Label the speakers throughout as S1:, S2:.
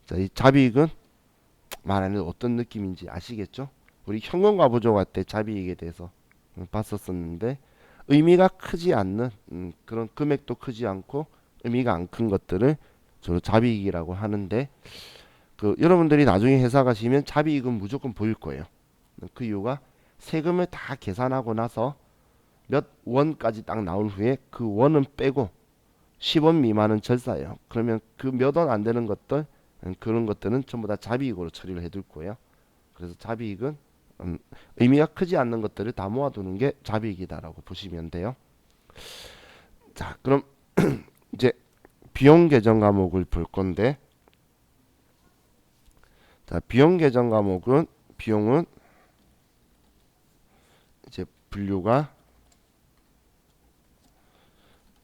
S1: 자, 이 잡이익은 말하는 어떤 느낌인지 아시겠죠? 우리 현금과 부족할 때 잡이익에 대해서 봤었었는데 의미가 크지 않는 그런 금액도 크지 않고 의미가 안 큰 것들을 주로 잡이익이라고 하는데 그 여러분들이 나중에 회사 가시면 잡이익은 무조건 보일 거예요. 그 이유가 세금을 다 계산하고 나서 몇 원까지 딱 나온 후에 그 원은 빼고 10원 미만은 절사예요. 그러면 그 몇 원 안 되는 것들 그런 것들은 전부 다 잡이익으로 처리를 해둘 거예요. 그래서 잡이익은 의미가 크지 않는 것들을 다 모아두는 게 잡이익이다라고 보시면 돼요. 자, 그럼 이제 비용 계정 과목을 볼 건데, 자, 비용 계정 과목은 비용은 이제 분류가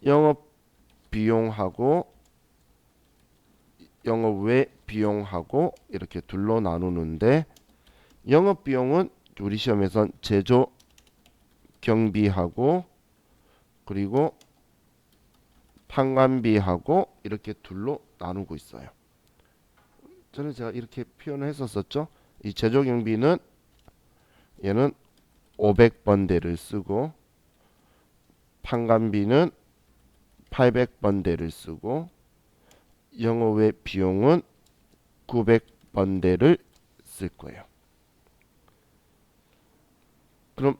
S1: 영업 비용하고 영업 외 비용하고 이렇게 둘로 나누는데 영업 비용은 우리 시험에선 제조 경비하고 그리고 판관비하고 이렇게 둘로 나누고 있어요. 저는 제가 이렇게 표현을 했었었죠. 이 제조 경비는 얘는 500번대를 쓰고 판관비는 800번대를 쓰고 영업외 비용은 900번대를 쓸 거예요. 그럼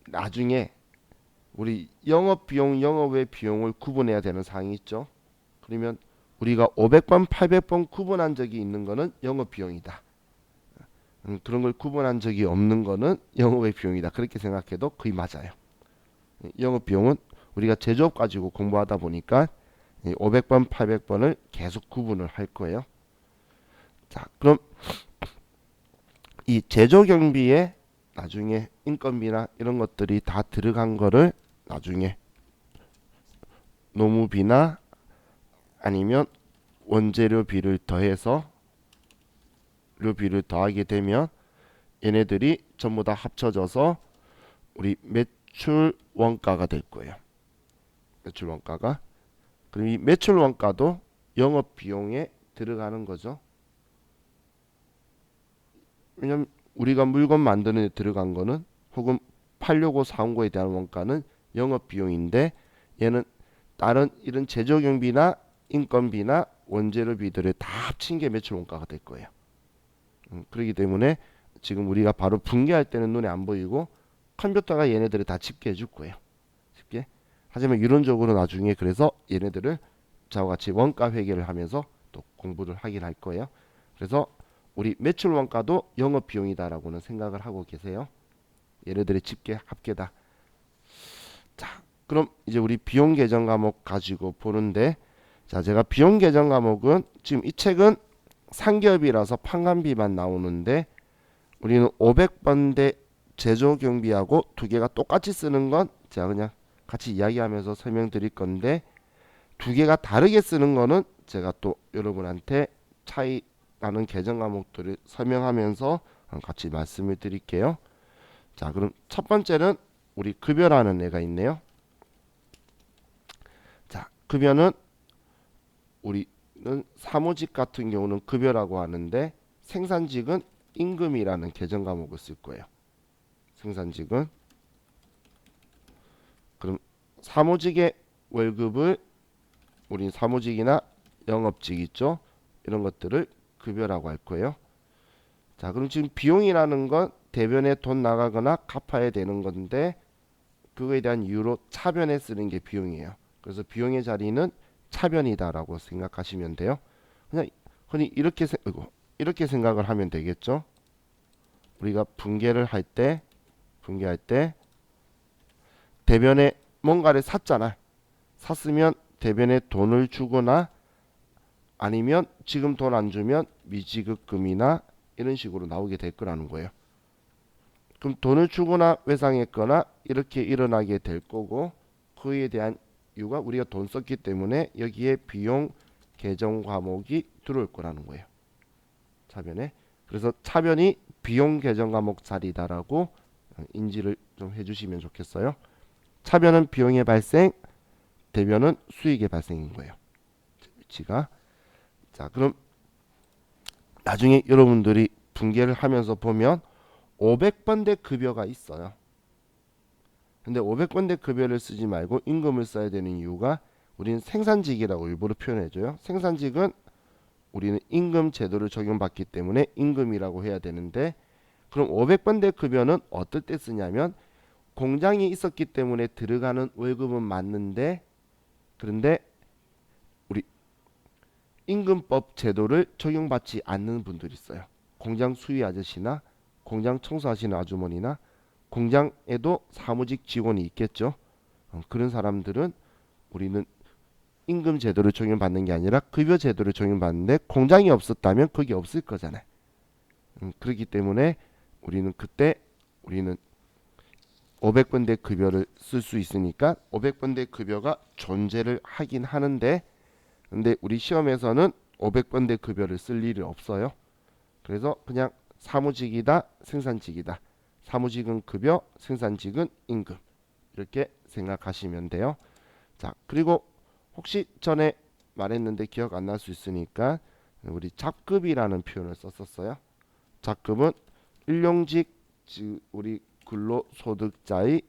S1: 나중에 우리 영업 비용, 영업외 비용을 구분해야 되는 사항이 있죠. 그러면 우리가 500번, 800번 구분한 적이 있는 거는 영업 비용이다. 그런 걸 구분한 적이 없는 거는 영업외 비용이다. 그렇게 생각해도 거의 맞아요. 영업 비용은 우리가 제조업 가지고 공부하다 보니까 500번, 800번을 계속 구분을 할 거예요. 자, 그럼 이 제조 경비에 나중에 인건비나 이런 것들이 다 들어간 거를 나중에 노무비나 아니면 원재료비를 더해서 료비를 더하게 되면 얘네들이 전부 다 합쳐져서 우리 매출 원가가 될 거예요. 매출 원가가. 그럼 이 매출 원가도 영업 비용에 들어가는 거죠. 왜냐면 우리가 물건 만드는 데 들어간 거는 혹은 팔려고 사온 거에 대한 원가는 영업 비용인데 얘는 다른 이런 제조 경비나 인건비나 원재료비들을 다 합친 게 매출 원가가 될 거예요. 그렇기 때문에 지금 우리가 바로 분계할 때는 눈에 안 보이고 컴퓨터가 얘네들을 다 집계해 줄 거예요. 집계. 하지만 이론적으로 나중에 그래서 얘네들을 저와 같이 원가 회계를 하면서 또 공부를 하긴 할 거예요. 그래서 우리 매출 원가도 영업 비용이다라고는 생각을 하고 계세요. 얘네들의 집계 합계다. 자, 그럼 이제 우리 비용 계정 과목 가지고 보는데, 자, 제가 비용 계정 과목은 지금 이 책은 상기업이라서 판관비만 나오는데 우리는 500번대 제조 경비하고 두 개가 똑같이 쓰는 건 제가 그냥 같이 이야기하면서 설명드릴 건데 두 개가 다르게 쓰는 거는 제가 또 여러분한테 차이 나는 계정 과목들을 설명하면서 같이 말씀을 드릴게요. 자, 그럼 첫 번째는 우리 급여라는 애가 있네요. 자, 급여는 우리는 사무직 같은 경우는 급여라고 하는데 생산직은 임금이라는 계정 과목을 쓸 거예요. 생산직은 그럼 사무직의 월급을 우린 사무직이나 영업직 있죠. 이런 것들을 급여라고 할 거예요. 자, 그럼 지금 비용이라는 건 대변에 돈 나가거나 갚아야 되는 건데 그거에 대한 이유로 차변에 쓰는 게 비용이에요. 그래서 비용의 자리는 차변이다라고 생각하시면 돼요. 그냥 흔히 이렇게 생각을 하면 되겠죠. 우리가 분계할 때 대변에 뭔가를 샀잖아. 샀으면 대변에 돈을 주거나 아니면 지금 돈 안 주면 미지급금이나 이런 식으로 나오게 될 거라는 거예요. 그럼 돈을 주거나 외상했거나 이렇게 일어나게 될 거고 그에 대한 이유가 우리가 돈 썼기 때문에 여기에 비용 계정 과목이 들어올 거라는 거예요. 차변에. 그래서 차변이 비용 계정 과목 자리다라고 인지를 좀 해주시면 좋겠어요. 차변은 비용의 발생, 대변은 수익의 발생인 거예요. 위치가. 자, 그럼 나중에 여러분들이 분계를 하면서 보면 500번대 급여가 있어요. 근데 500번대 급여를 쓰지 말고 임금을 써야 되는 이유가 우리는 생산직이라고 일부러 표현해줘요. 생산직은 우리는 임금 제도를 적용받기 때문에 임금이라고 해야 되는데, 그럼 500번대 급여는 어떨 때 쓰냐면 공장이 있었기 때문에 들어가는 월급은 맞는데, 그런데 우리 임금법 제도를 적용받지 않는 분들이 있어요. 공장 수위 아저씨나 공장 청소하시는 아주머니나 공장에도 사무직 직원이 있겠죠. 그런 사람들은 우리는 임금 제도를 적용받는 게 아니라 급여 제도를 적용받는데, 공장이 없었다면 그게 없을 거잖아요. 그렇기 때문에 우리는 그때 우리는 500번대 급여를 쓸 수 있으니까 500번대 급여가 존재를 하긴 하는데, 근데 우리 시험에서는 500번대 급여를 쓸 일이 없어요. 그래서 그냥 사무직이다, 생산직이다. 사무직은 급여, 생산직은 임금. 이렇게 생각하시면 돼요. 자, 그리고 혹시 전에 말했는데 기억 안 날 수 있으니까 우리 잡급이라는 표현을 썼었어요. 잡급은 일용직, 즉 우리 근로소득자의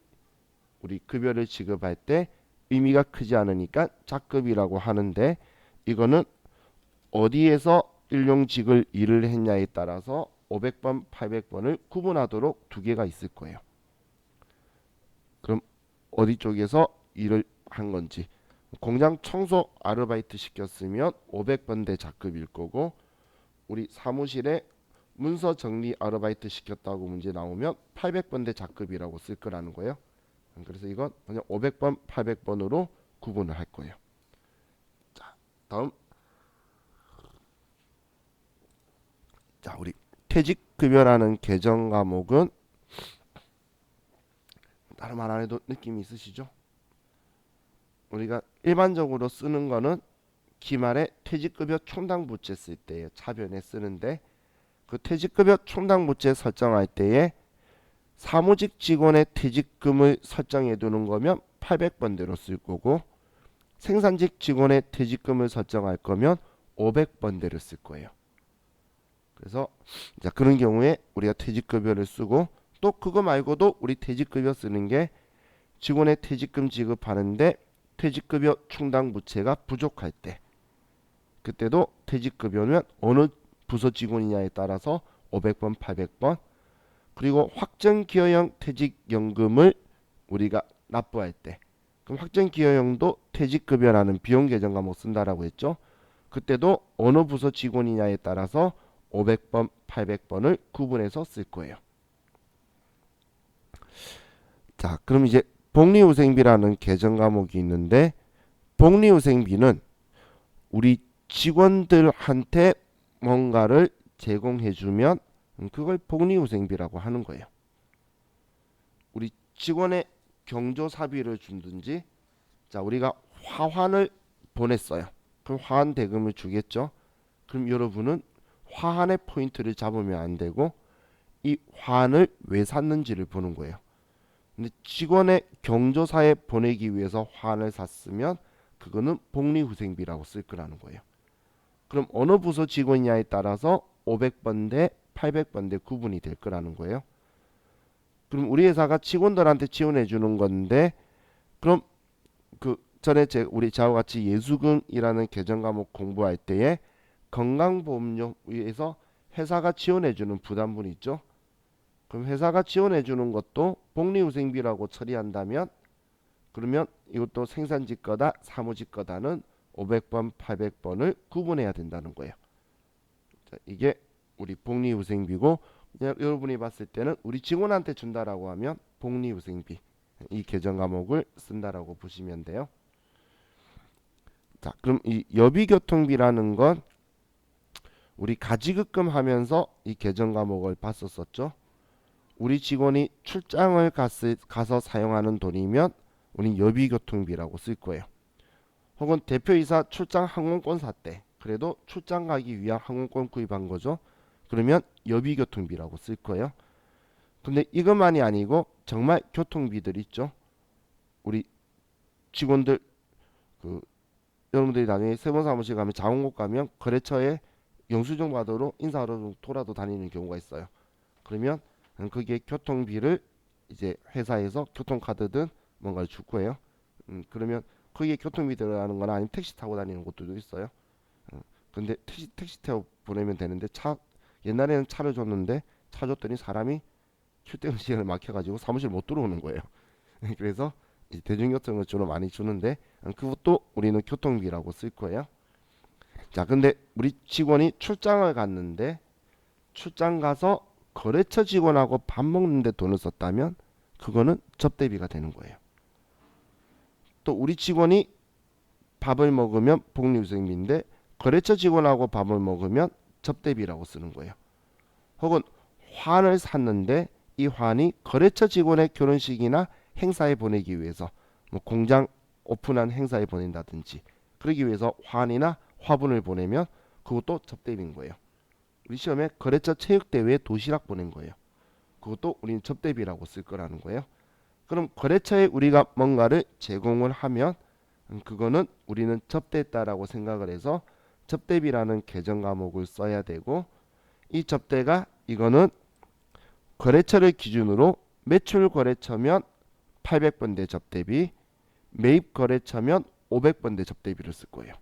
S1: 우리 급여를 지급할 때 의미가 크지 않으니까 잡급이라고 하는데, 이거는 어디에서 일용직을 일을 했냐에 따라서 500번, 800번을 구분하도록 두 개가 있을 거예요. 그럼 어디 쪽에서 일을 한 건지, 공장 청소 아르바이트 시켰으면 500번대 작급일 거고, 우리 사무실에 문서 정리 아르바이트 시켰다고 문제 나오면 800번대 작급이라고 쓸 거라는 거예요. 그래서 이건 그냥 500번, 800번으로 구분을 할 거예요. 자, 다음. 자, 우리 퇴직급여라는 개정 과목은 다른 말 안 해도 느낌이 있으시죠? 우리가 일반적으로 쓰는 거는 기말에 퇴직급여 총당부채 쓸 때에 차변에 쓰는데, 그 퇴직급여 총당부채 설정할 때에 사무직 직원의 퇴직금을 설정해 두는 거면 800번대로 쓸 거고, 생산직 직원의 퇴직금을 설정할 거면 500번대를 쓸 거예요. 그래서 자, 그런 경우에 우리가 퇴직급여를 쓰고, 또 그거 말고도 우리 퇴직급여 쓰는 게 직원의 퇴직금 지급하는데 퇴직급여 충당부채가 부족할 때, 그때도 퇴직급여는 어느 부서 직원이냐에 따라서 500번, 800번, 그리고 확정기여형 퇴직연금을 우리가 납부할 때, 그럼 확정기여형도 퇴직급여라는 비용 계정 과목 쓴다라고 했죠. 그때도 어느 부서 직원이냐에 따라서 500번, 800번을 구분해서 쓸 거예요. 자, 그럼 이제 복리후생비라는 개정 과목이 있는데, 복리후생비는 우리 직원들한테 뭔가를 제공해주면 그걸 복리후생비라고 하는 거예요. 우리 직원의 경조사비를 준든지, 자, 우리가 화환을 보냈어요. 그럼 화환 대금을 주겠죠. 그럼 여러분은 화환의 포인트를 잡으면 안 되고 이 화환을 왜 샀는지를 보는 거예요. 근데 직원의 경조사에 보내기 위해서 화환을 샀으면 그거는 복리후생비라고 쓸 거라는 거예요. 그럼 어느 부서 직원이냐에 따라서 500번대, 800번대 구분이 될 거라는 거예요. 그럼 우리 회사가 직원들한테 지원해 주는 건데, 그럼 그 전에 우리 저와 같이 예수금이라는 개정 과목 공부할 때에 건강보험료 위해서 회사가 지원해 주는 부담분이 있죠. 그럼 회사가 지원해 주는 것도 복리후생비라고 처리한다면, 그러면 이것도 생산직 거다, 사무직 거다는 500번, 800번을 구분해야 된다는 거예요. 자, 이게 우리 복리후생비고, 그냥 여러분이 봤을 때는 우리 직원한테 준다라고 하면 복리후생비, 이 개정 과목을 쓴다라고 보시면 돼요. 자, 그럼 이 여비교통비라는 건 우리 가지급금 하면서 이 개정 과목을 봤었었죠. 우리 직원이 출장을 가서 사용하는 돈이면 우리 여비교통비라고 쓸 거예요. 혹은 대표이사 출장 항공권 샀대. 그래도 출장 가기 위한 항공권 구입한 거죠. 그러면 여비교통비라고 쓸 거예요. 근데 이것만이 아니고 정말 교통비들 있죠. 우리 직원들, 여러분들이 나중에 세무사무실 가면 자원국 가면 거래처에 영수증 받으러 인사하러 돌아도 다니는 경우가 있어요. 그러면 그게 교통비를 이제 회사에서 교통카드든 뭔가를 줄 거예요. 그러면 거기에 교통비 들어가는 거나 아니면 택시 타고 다니는 곳들도 있어요. 근데 택시 타고 보내면 되는데 옛날에는 차를 줬는데 차 줬더니 사람이 출퇴근 시간을 막혀가지고 사무실 못 들어오는 거예요. 그래서 이제 대중교통을 주로 많이 주는데 그것도 우리는 교통비라고 쓸 거예요. 자, 근데 우리 직원이 출장을 갔는데 출장 가서 거래처 직원하고 밥 먹는데 돈을 썼다면 그거는 접대비가 되는 거예요. 또 우리 직원이 밥을 먹으면 복리후생비인데 거래처 직원하고 밥을 먹으면 접대비라고 쓰는 거예요. 혹은 환을 샀는데 이 환이 거래처 직원의 결혼식이나 행사에 보내기 위해서 뭐 공장 오픈한 행사에 보낸다든지 그러기 위해서 환이나 화분을 보내면 그것도 접대비인 거예요. 우리 시험에 거래처 체육대회에 도시락 보낸 거예요. 그것도 우리는 접대비라고 쓸 거라는 거예요. 그럼 거래처에 우리가 뭔가를 제공을 하면 그거는 우리는 접대했다라고 생각을 해서 접대비라는 계정 과목을 써야 되고 이 접대가 이거는 거래처를 기준으로 매출 거래처면 800번대 접대비, 매입 거래처면 500번대 접대비를 쓸 거예요.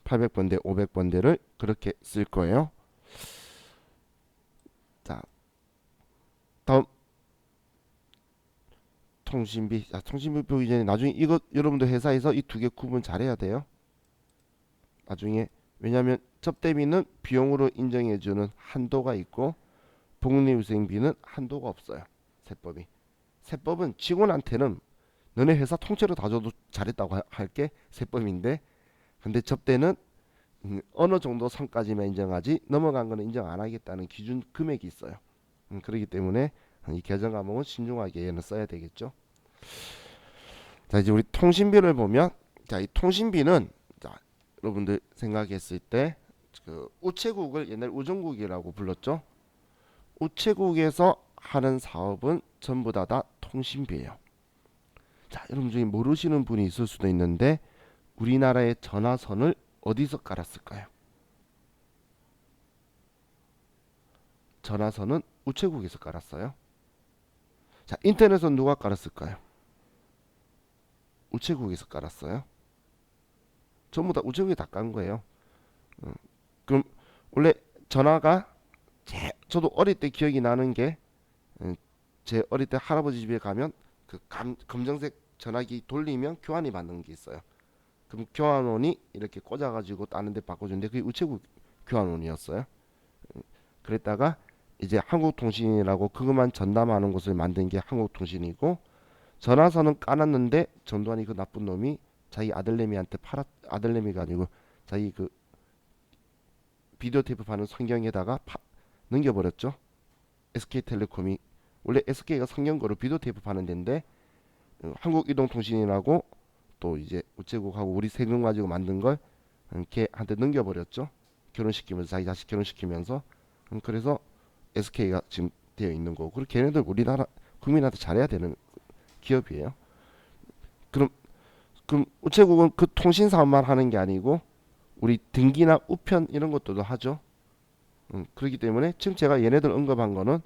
S1: 800번대, 500번대를 그렇게 쓸 거예요. 자, 다음 통신비. 자, 통신비 보기 전에 나중에 이거 여러분들 회사에서 이 두 개 구분 잘해야 돼요. 나중에 왜냐하면 접대비는 비용으로 인정해주는 한도가 있고 복리후생비는 한도가 없어요. 세법이. 세법은 직원한테는 너네 회사 통째로 다 줘도 잘했다고 할게 세법인데 근데 접대는 어느 정도 선까지만 인정하지 넘어간 거는 인정 안 하겠다는 기준 금액이 있어요. 그렇기 때문에 이 계정 과목은 신중하게 얘는 써야 되겠죠. 자 이제 우리 통신비를 보면 자이 통신비는 자 여러분들 생각했을 때 그 우체국을 옛날 우정국이라고 불렀죠. 우체국에서 하는 사업은 전부 다 통신비예요. 자 여러분 중에 모르시는 분이 있을 수도 있는데 우리나라의 전화선을 어디서 깔았을까요? 전화선은 우체국에서 깔았어요. 자 인터넷은 누가 깔았을까요? 우체국에서 깔았어요. 전부 다 우체국이 다 깐 거예요. 그럼 원래 전화가 저도 어릴 때 기억이 나는 게 제 어릴 때 할아버지 집에 가면 그 검정색 전화기 돌리면 교환이 받는 게 있어요. 그럼 교환원이 이렇게 꽂아가지고 다른 데 바꿔주는데 그게 우체국 교환원이었어요. 그랬다가 이제 한국통신이라고 그것만 전담하는 곳을 만든 게 한국통신이고 전화선은 까놨는데 전두환이 그 나쁜 놈이 자기 아들내미한테 아들내미가 아니고 자기 그 비디오 테이프 파는 성경에다가 넘겨버렸죠. SK텔레콤이 원래 SK가 성경거로 비디오 테이프 파는 데인데 한국이동통신이라고 또 이제 우체국하고 우리 세금 가지고 만든 걸 걔한테 넘겨버렸죠. 결혼시키면서 자기 자식 결혼시키면서 그래서 SK가 지금 되어 있는 거고 그리고 걔네들 우리나라 국민한테 잘해야 되는 기업이에요. 그럼 우체국은 그 통신 사업만 하는 게 아니고 우리 등기나 우편 이런 것들도 하죠. 그렇기 때문에 지금 제가 얘네들 언급한 거는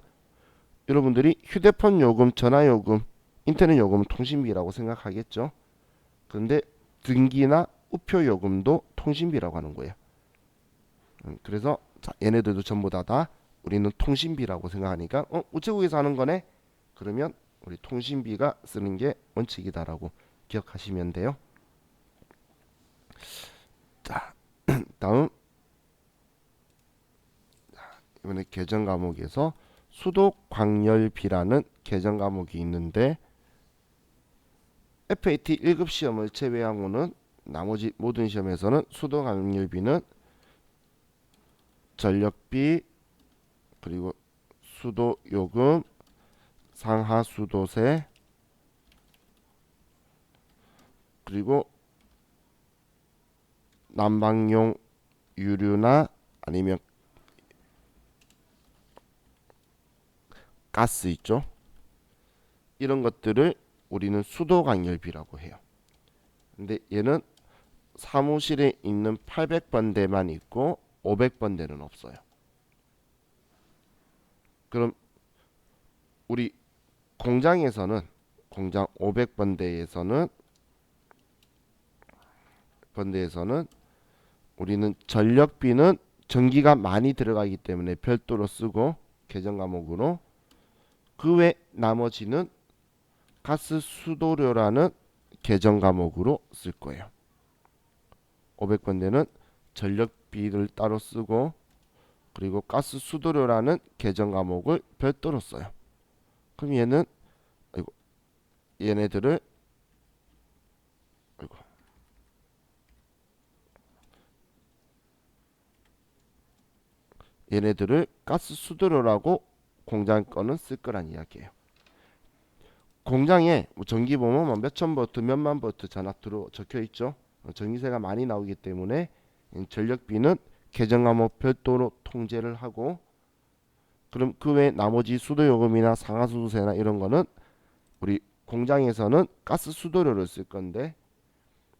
S1: 여러분들이 휴대폰 요금, 전화 요금, 인터넷 요금은 통신비라고 생각하겠죠. 그런데 등기나 우표 요금도 통신비라고 하는 거예요. 그래서 자, 얘네들도 전부 다 우리는 통신비라고 생각하니까 우체국에서 하는 거네. 그러면 우리 통신비가 쓰는 게 원칙이다라고 기억하시면 돼요. 자, 다음 이번에 계정 과목에서 수도광열비라는 계정 과목이 있는데 FAT 1급 시험을 제외하고는 나머지 모든 시험에서는 수도광열비는 전력비 그리고 수도요금 상하수도세 그리고 난방용 유류나 아니면 가스 있죠. 이런 것들을 우리는 수도광열비라고 해요. 근데 얘는 사무실에 있는 800번대만 있고 500번대는 없어요. 그럼 우리 공장 500번대에서는 우리는 전력비는 전기가 많이 들어가기 때문에 별도로 쓰고 계정 과목으로, 그 외 나머지는 가스 수도료라는 계정 과목으로 쓸 거예요. 500번대는 전력비를 따로 쓰고 그리고 가스 수도료라는 계정 과목을 별도로 써요. 그럼 얘네들을 가스 수도료라고 공장 거는 쓸 거란 이야기예요. 공장에 전기 보면 뭐 몇천 볼트 몇만 볼트 전압 적혀 있죠. 전기세가 많이 나오기 때문에 전력비는 계정 과목 별도로 통제를 하고, 그럼 그 외 나머지 수도요금이나 상하수도세나 이런 거는 우리 공장에서는 가스 수도료를 쓸 건데,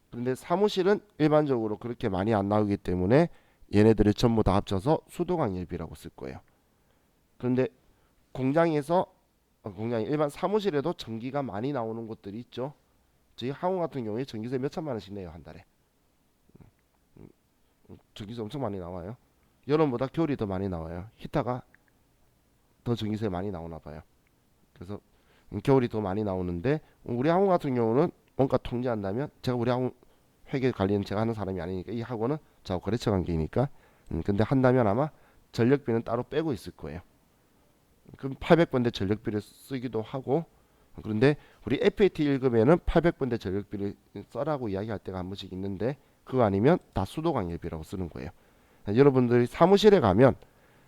S1: 그런데 사무실은 일반적으로 그렇게 많이 안 나오기 때문에 얘네들을 전부 다 합쳐서 수도관열비라고 쓸 거예요. 그런데 공장이 일반 사무실에도 전기가 많이 나오는 곳들이 있죠. 저희 학원 같은 경우에 전기세 몇 천만 원씩 내요, 한 달에. 전기세 엄청 많이 나와요. 여름보다 겨울이 더 많이 나와요. 히터가 더 전기세 많이 나오나 봐요. 그래서 겨울이 더 많이 나오는데, 우리 학원 같은 경우는 원가 통제한다면, 제가 우리 학원 회계 관리는 제가 하는 사람이 아니니까, 이 학원은 저하고 거래처 관계이니까, 근데 한다면 아마 전력비는 따로 빼고 있을 거예요. 그럼 800번대 전력비를 쓰기도 하고, 그런데 우리 FAT 1급에는 800번대 전력비를 써라고 이야기할 때가 한 번씩 있는데, 그거 아니면 다 수도관열비라고 쓰는 거예요. 여러분들이 사무실에 가면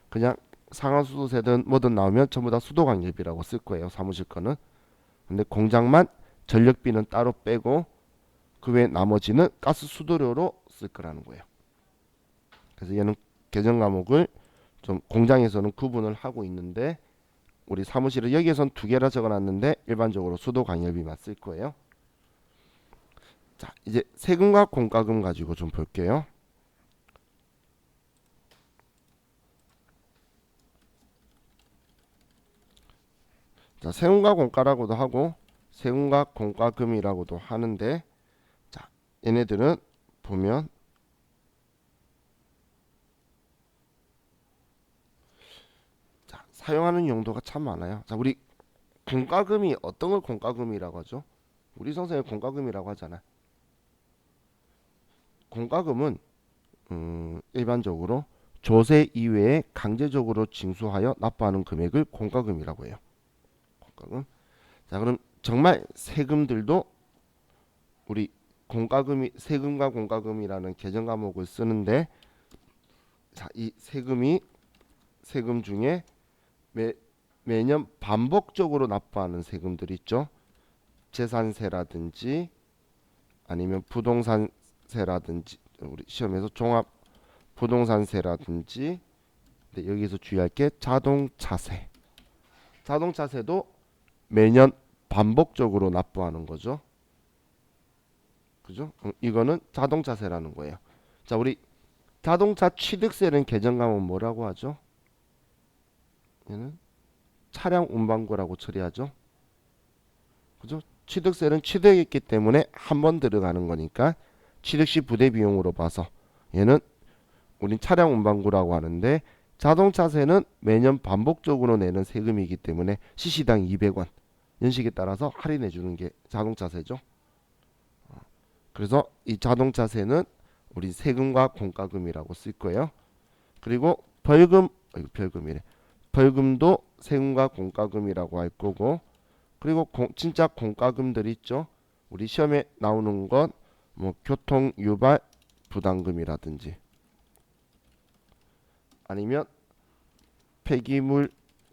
S1: 그냥 상하수도세든 뭐든 나오면 전부 다 수도관열비라고 쓸 거예요, 사무실 거는. 근데 공장만 전력비는 따로 빼고 그 외 나머지는 가스 수도료로 쓸 거라는 거예요. 그래서 얘는 계정 과목을 좀 공장에서는 구분을 하고 있는데, 우리 사무실은 여기에선 두 개라 적어놨는데 일반적으로 수도관열비만 쓸 거예요. 자, 이제 세금과 공과금 가지고 좀 볼게요. 자, 세금과 공과라고도 하고 세금과 공과금이라고도 하는데, 자, 얘네들은 보면 자, 사용하는 용도가 참 많아요. 자, 우리 공과금이 어떤 걸 공과금이라고 하죠? 우리 선생님 공과금이라고 하잖아. 공과금은 일반적으로 조세 이외에 강제적으로 징수하여 납부하는 금액을 공과금이라고 해요. 공과금. 자, 그럼 정말 세금들도 우리 세금과 공과금이라는 계정 과목을 쓰는데, 자, 이 세금 중에 매년 반복적으로 납부하는 세금들이 있죠. 재산세라든지 아니면 부동산세라든지, 우리 시험에서 종합 부동산세라든지, 근데 여기서 주의할 게 자동차세. 자동차세도 매년 반복적으로 납부하는 거죠. 그죠? 이거는 자동차세라는 거예요. 자, 우리 자동차 취득세는 계정 과목 뭐라고 하죠? 얘는 차량 운반고라고 처리하죠. 그죠? 취득세는 취득했기 때문에 한 번 들어가는 거니까 취득 시 부대 비용으로 봐서 얘는 우린 차량 운반고라고 하는데, 자동차세는 매년 반복적으로 내는 세금이기 때문에 시시당 200원 연식에 따라서 할인해 주는 게 자동차세죠. 그래서 이 자동차세는 우리 세금과 공과금이라고 쓸 거예요. 그리고 벌금도 세금과 공과금이라고 할 거고, 그리고 진짜 공과금들 있죠. 우리 시험에 나오는 건 뭐 교통 유발 부담금이라든지 아니면 폐기물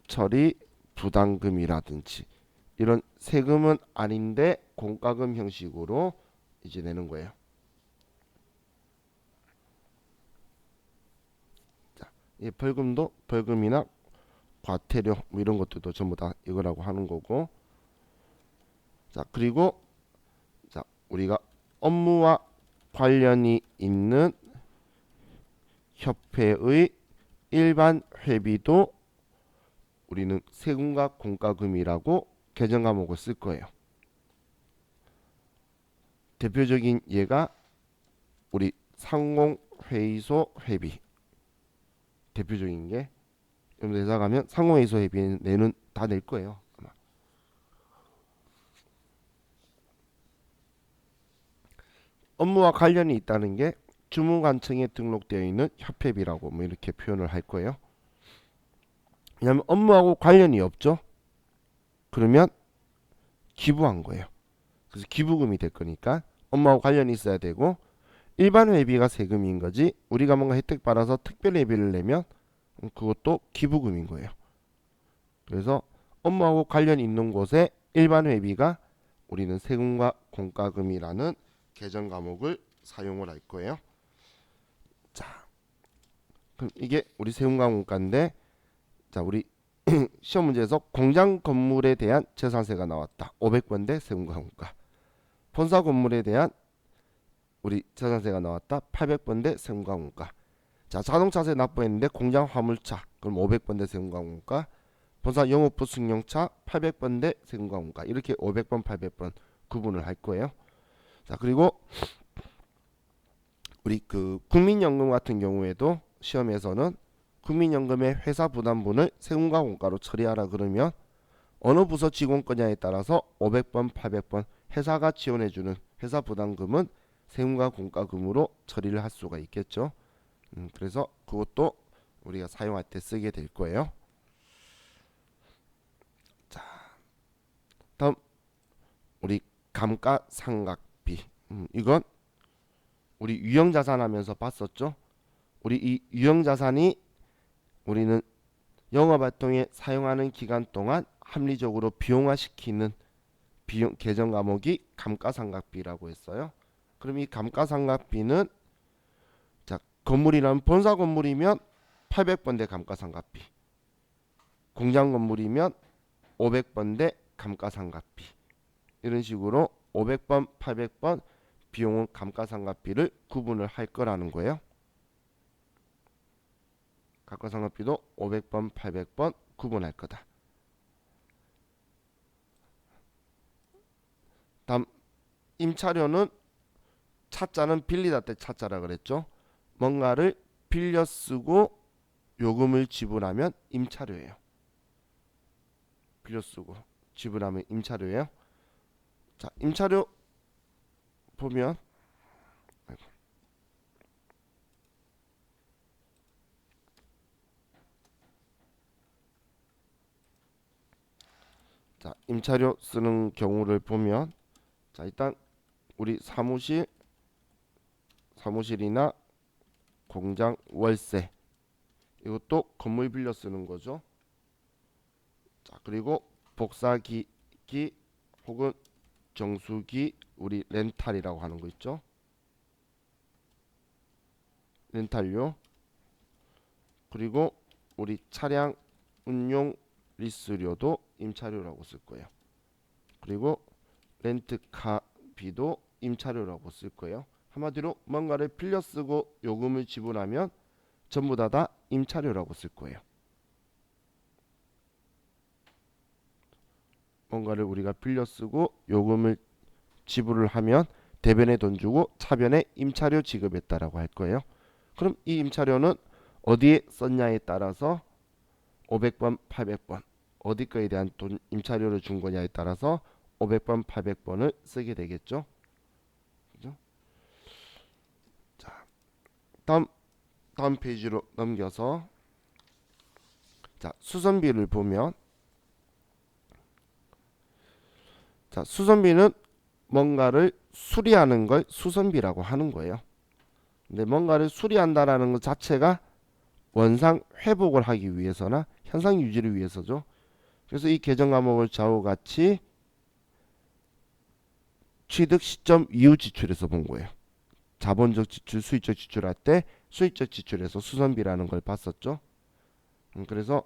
S1: 처리 부담금이라든지 이런 세금은 아닌데 공과금 형식으로 이제 내는 거예요. 자, 이 벌금이나 과태료 뭐 이런 것들도 전부 다 이거라고 하는 거고. 자, 그리고 자, 우리가 업무와 관련이 있는 협회의 일반 회비도 우리는 세금과 공과금이라고 개정 과목을 쓸 거예요. 대표적인 예가 우리 상공회의소 회비. 대표적인 게 여러분 회사 가면 상공회의소 회비는 내는 다 낼 거예요. 아마. 업무와 관련이 있다는 게 주무관청에 등록되어 있는 협회비라고 뭐 이렇게 표현을 할 거예요. 왜냐하면 업무하고 관련이 없죠. 그러면 기부한 거예요. 그래서 기부금이 될 거니까 업무하고 관련이 있어야 되고, 일반 회비가 세금인 거지 우리가 뭔가 혜택 받아서 특별 회비를 내면 그것도 기부금인 거예요. 그래서 업무하고 관련 있는 곳에 일반 회비가 우리는 세금과 공과금이라는 개정 과목을 사용을 할 거예요. 자, 그럼 이게 우리 세금과 공과인데, 자 우리 시험 문제에서 공장 건물에 대한 재산세가 나왔다. 500번대 세금과 공과. 본사 건물에 대한 우리 재산세가 나왔다. 800번대 세금과 공과. 자 자동차세 납부했는데 공장 화물차 그럼 500번대 세금과 공과. 본사 영업부 승용차 800번대 세금과 공과. 이렇게 500번 800번 구분을 할 거예요. 자 그리고 우리 그 국민연금 같은 경우에도 시험에서는 국민연금의 회사 부담분을 세금과 공과로 처리하라 그러면 어느 부서 직원 거냐에 따라서 500번 800번 회사가 지원해주는 회사 부담금은 세금과 공과금으로 처리를 할 수가 있겠죠. 그래서 그것도 우리가 사용할 때 쓰게 될 거예요. 자, 다음 우리 감가상각비. 이건 우리 유형자산 하면서 봤었죠. 우리 이 유형자산이 우리는 영업활동에 사용하는 기간 동안 합리적으로 비용화시키는 비용 개정 과목이 감가상각비라고 했어요. 그럼 이 감가상각비는 자 건물이라면 본사 건물이면 800번대 감가상각비, 공장 건물이면 500번대 감가상각비, 이런 식으로 500번 800번 비용은 감가상각비를 구분을 할 거라는 거예요. 감가상각비도 500번 800번 구분할 거다. 다음 임차료는 차자는 빌리다 때 차자라 그랬죠. 뭔가를 빌려 쓰고 요금을 지불하면 임차료예요. 빌려 쓰고 지불하면 임차료예요. 자 임차료 보면 자 임차료 쓰는 경우를 보면 자 일단 우리 사무실이나 공장 월세, 이것도 건물 빌려 쓰는 거죠. 자 그리고 복사기기 혹은 정수기 우리 렌탈이라고 하는 거 있죠. 렌탈료. 그리고 우리 차량 운용 리스료도 임차료라고 쓸 거예요. 그리고 렌트카비도 임차료라고 쓸 거예요. 한마디로 뭔가를 빌려 쓰고 요금을 지불하면 전부 다 임차료라고 쓸 거예요. 뭔가를 우리가 빌려 쓰고 요금을 지불을 하면 대변에 돈 주고 차변에 임차료 지급했다라고 할 거예요. 그럼 이 임차료는 어디에 썼냐에 따라서 500번 800번 어디 거에 대한 돈 임차료를 준 거냐에 따라서 500번 800번을 쓰게 되겠죠. 그죠? 자, 다음 페이지로 넘겨서 자, 수선비를 보면 자, 수선비는 뭔가를 수리하는 걸 수선비라고 하는 거예요. 근데 뭔가를 수리한다라는 것 자체가 원상 회복을 하기 위해서나 현상 유지를 위해서죠. 그래서 이 개정 과목을 좌우와 같이 취득 시점 이후 지출에서 본 거예요. 자본적 지출, 수익적 지출할 때 수익적 지출에서 수선비라는 걸 봤었죠. 그래서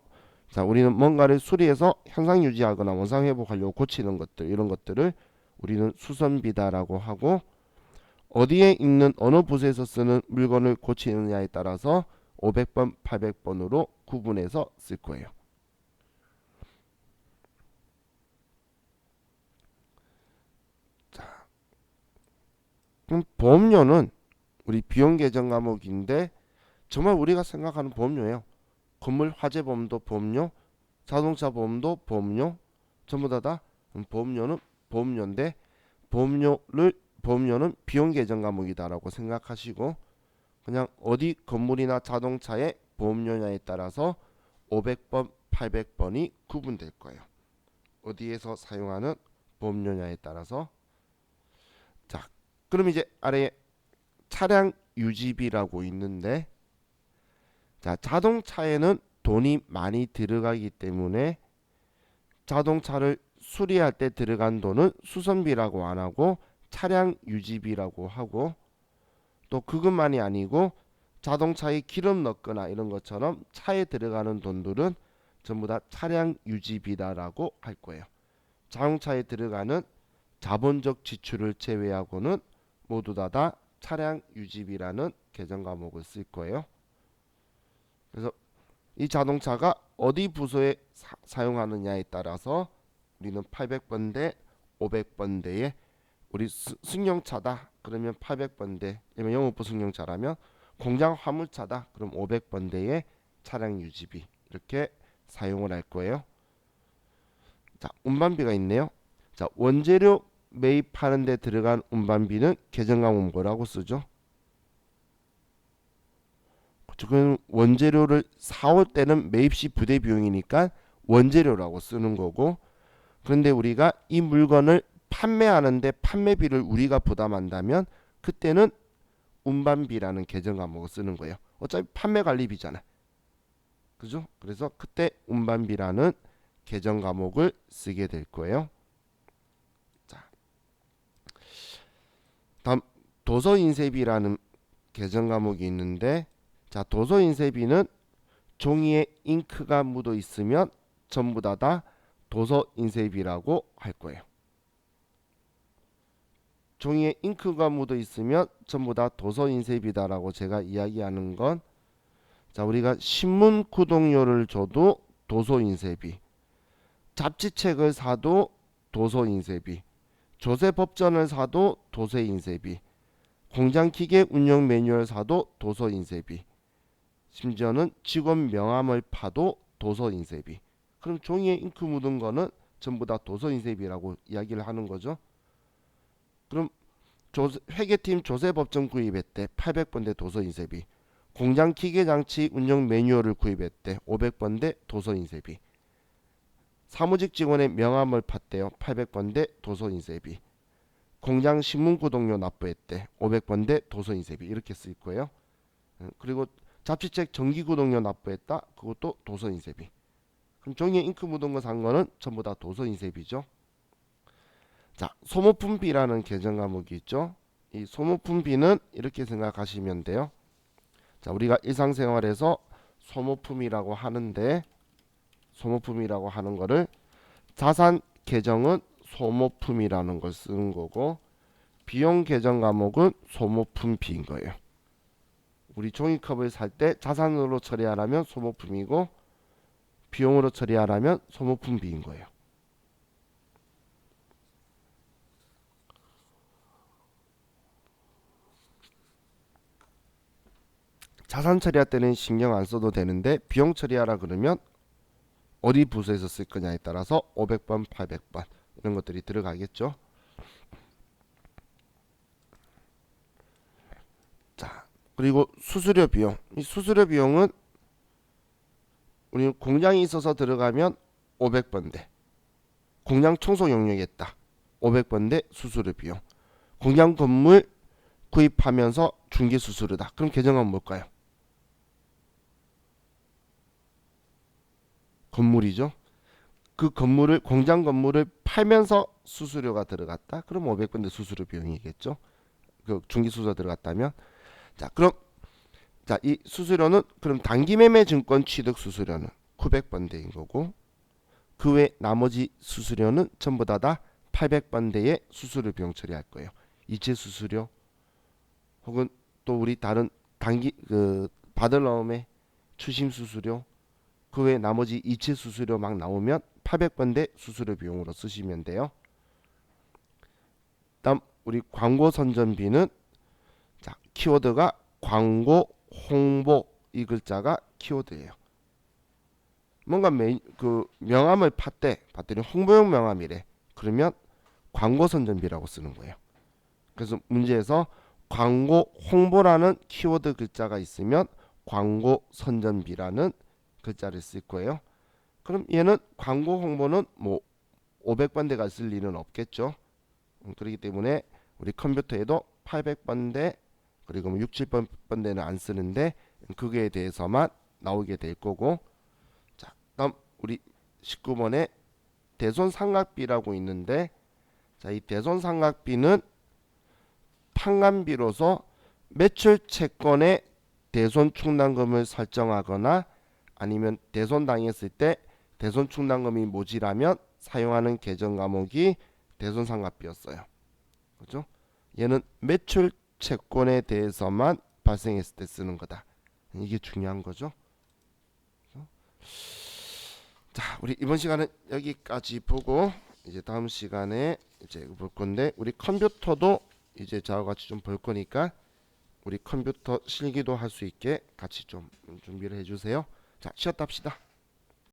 S1: 자 우리는 뭔가를 수리해서 현상 유지하거나 원상 회복하려고 고치는 것들, 이런 것들을 우리는 수선비다라고 하고, 어디에 있는 어느 부서에서 쓰는 물건을 고치느냐에 따라서 500번, 800번으로 구분해서 쓸 거예요. 자, 그럼 보험료는 우리 비용 계정 과목인데 정말 우리가 생각하는 보험료예요. 건물 화재 보험도 보험료, 자동차 보험도 보험료, 전부 다 보험료는 보험료인데 보험료는 비용 계정 과목이다라고 생각하시고 그냥 어디 건물이나 자동차의 보험료냐에 따라서 500번, 800번이 구분될 거예요. 어디에서 사용하는 보험료냐에 따라서. 자, 그럼 이제 아래에 차량 유지비라고 있는데 자, 자동차에는 돈이 많이 들어가기 때문에 자동차를 수리할 때 들어간 돈은 수선비라고 안 하고 차량 유지비라고 하고 또 그것만이 아니고 자동차에 기름 넣거나 이런 것처럼 차에 들어가는 돈들은 전부 다 차량 유지비다라고 할 거예요. 자동차에 들어가는 자본적 지출을 제외하고는 모두 다 차량 유지비라는 계정 과목을 쓸 거예요. 그래서 이 자동차가 어디 부서에 사용하느냐에 따라서 우리는 800번대, 500번대에 우리 승용차다 그러면 800번대, 영업부 승용차라면 공장 화물차다 그럼 500번대의 차량 유지비 이렇게 사용을 할 거예요. 자, 운반비가 있네요. 자, 원재료 매입하는 데 들어간 운반비는 계정과목 뭐라고 쓰죠? 지금 원재료를 사올 때는 매입시 부대 비용이니까 원재료라고 쓰는 거고 그런데 우리가 이 물건을 판매하는데 판매비를 우리가 부담한다면 그때는 운반비라는 계정 과목을 쓰는 거예요. 어차피 판매 관리비잖아. 그죠? 그래서 그때 운반비라는 계정 과목을 쓰게 될 거예요. 자, 다음 도서인쇄비라는 계정 과목이 있는데 자, 도서인쇄비는 종이에 잉크가 묻어 있으면 전부 다 도서인쇄비라고 할 거예요. 종이에 잉크가 묻어 있으면 전부 다 도서인쇄비다라고 제가 이야기하는 건 자, 우리가 신문 구독료를 줘도 도서인쇄비, 잡지책을 사도 도서인쇄비, 조세법전을 사도 도서인쇄비, 공장기계 운영 매뉴얼 사도 도서인쇄비, 심지어는 직원 명함을 파도 도서인쇄비. 그럼 종이에 잉크 묻은 거는 전부 다 도서인쇄비라고 이야기를 하는 거죠. 그럼 회계팀 조세법정 구입했대 800번대 도서인쇄비, 공장 기계장치 운영 매뉴얼을 구입했대 500번대 도서인쇄비, 사무직 직원의 명함을 팠대요 800번대 도서인쇄비, 공장 신문구독료 납부했대 500번대 도서인쇄비 이렇게 쓸 거예요. 그리고 잡지책 정기구독료 납부했다 그것도 도서인쇄비. 그럼 종이에 잉크 묻은 거 산 거는 전부 다 도서인쇄비죠. 자, 소모품비라는 계정 과목이 있죠. 이 소모품비는 이렇게 생각하시면 돼요. 자, 우리가 일상생활에서 소모품이라고 하는데 소모품이라고 하는 거를 자산 계정은 소모품이라는 걸 쓰는 거고 비용 계정 과목은 소모품비인 거예요. 우리 종이컵을 살 때 자산으로 처리하라면 소모품이고 비용으로 처리하라면 소모품비인 거예요. 자산 처리할 때는 신경 안 써도 되는데 비용 처리하라 그러면 어디 부서에서 쓸 거냐에 따라서 500번, 800번 이런 것들이 들어가겠죠. 자, 그리고 수수료 비용. 이 수수료 비용은 우리 공장이 있어서 들어가면 500번대. 공장 청소 용역했다. 500번대 수수료 비용. 공장 건물 구입하면서 중개 수수료다. 그럼 계정은 뭘까요? 건물이죠. 그 건물을 공장 건물을 팔면서 수수료가 들어갔다. 그럼 500번대 수수료 비용이겠죠. 그 중개 수수료 들어갔다면 자, 그럼 자, 이 수수료는 그럼 단기 매매 증권 취득 수수료는 900번대인 거고 그 외 나머지 수수료는 전부 다 800번대의 수수료 비용 처리할 거예요. 이체 수수료, 혹은 또 우리 다른 단기 받을 나옴의 추심 수수료 그 외에 나머지 이체 수수료 막 나오면 800번대 수수료 비용으로 쓰시면 돼요. 다음 우리 광고 선전비는 자 키워드가 광고 홍보 이 글자가 키워드예요. 뭔가 명함을 봤더니 홍보용 명함이래. 그러면 광고 선전비라고 쓰는 거예요. 그래서 문제에서 광고 홍보라는 키워드 글자가 있으면 광고 선전비라는 글자를 쓸 거예요. 그럼 얘는 광고 홍보는 뭐 500번대가 쓸 일은 없겠죠. 그렇기 때문에 우리 컴퓨터에도 800번대 그리고 6, 7번대는 안 쓰는데 그거에 대해서만 나오게 될 거고. 자, 다음 우리 19번에 대손상각비라고 있는데 자, 이 대손상각비는 판관비로서 매출 채권의 대손 충당금을 설정하거나 아니면 대손 당했을 때 대손 충당금이 모자라면 사용하는 계정 과목이 대손상각비였어요. 그죠? 얘는 매출 채권에 대해서만 발생했을 때 쓰는 거다. 이게 중요한 거죠. 자, 우리 이번 시간은 여기까지 보고 이제 다음 시간에 이제 볼 건데 우리 컴퓨터도 이제 저와 같이 좀 볼 거니까 우리 컴퓨터 실기도 할 수 있게 같이 좀 준비를 해주세요. 자, 쉬었다 합시다.